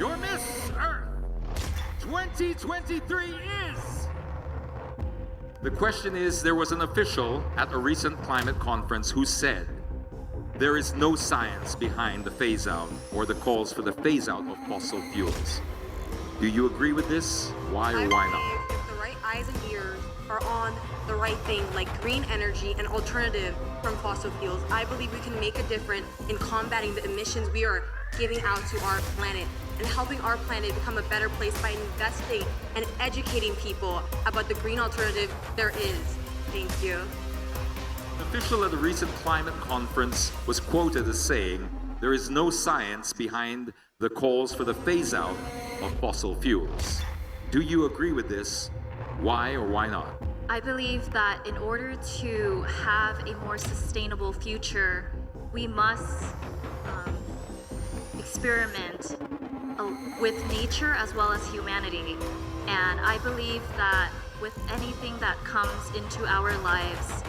Your Miss Earth 2023 is... The question is, there was an official at a recent climate conference who said, there is no science behind the phase out or the calls for the phase out of fossil fuels. Do you agree with this? Why or why not? I believe if the right eyes and ears are on the right thing, like green energy and alternative from fossil fuels, I believe we can make a difference in combating the emissions we are giving out to our planet and helping our planet become a better place by investing and educating people about the green alternative there is. Thank you. An official at a recent climate conference was quoted as saying, there is no science behind the calls for the phase out of fossil fuels. Do you agree with this? Why or why not? I believe that in order to have a more sustainable future, we must experiment with nature as well as humanity. And I believe that with anything that comes into our lives,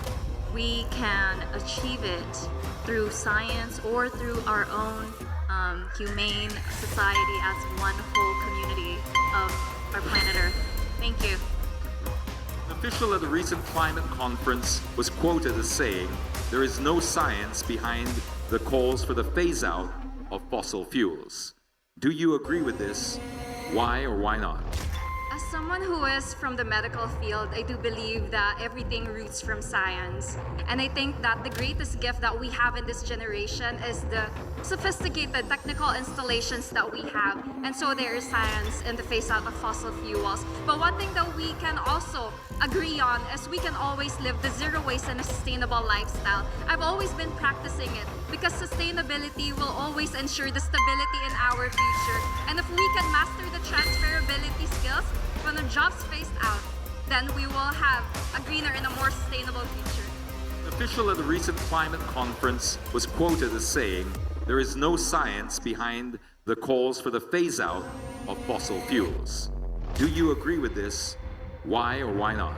we can achieve it through science or through our own humane society as one whole community of our planet Earth. Thank you. An official at a recent climate conference was quoted as saying, there is no science behind the calls for the phase out of fossil fuels. Do you agree with this? Why or why not? As someone who is from the medical field, I do believe that everything roots from science. And I think that the greatest gift that we have in this generation is the sophisticated technical installations that we have. And so there is science in the phase out of fossil fuels. But one thing that we can also agree on is we can always live the zero waste and a sustainable lifestyle. I've always been practicing it because sustainability will always ensure the stability in our future. And if we can master the transferability skills, when the job's phased out, then we will have a greener and a more sustainable future. An official at a recent climate conference was quoted as saying, there is no science behind the calls for the phase out of fossil fuels. Do you agree with this? Why or why not?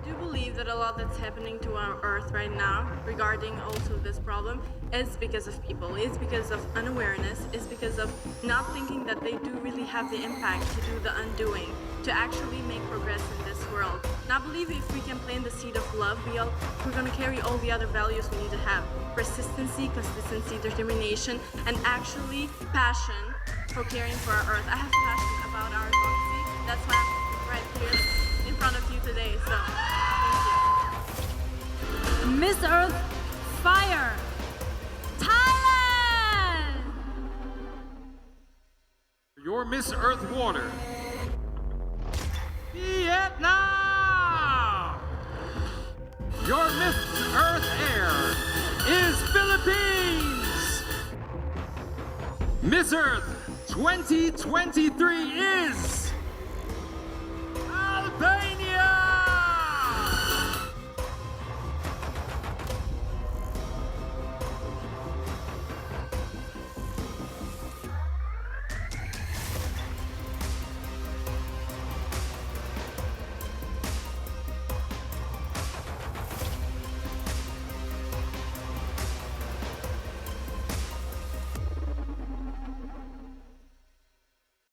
I do believe that a lot that's happening to our Earth right now regarding also this problem is because of people. It's because of unawareness. It's because of not thinking that they do really have the impact to do the undoing, to actually make progress in this world. And I believe if we can plant the seed of love, we're going to carry all the other values we need to have. Persistency, consistency, determination, and actually passion for caring for our Earth. I have passion about our galaxy. That's why I'm right here in front of you today. So, thank you. Miss Earth Fire Thailand! Your Miss Earth Water, Vietnam! Your Miss Earth Air is Philippines! Miss Earth 2023 is...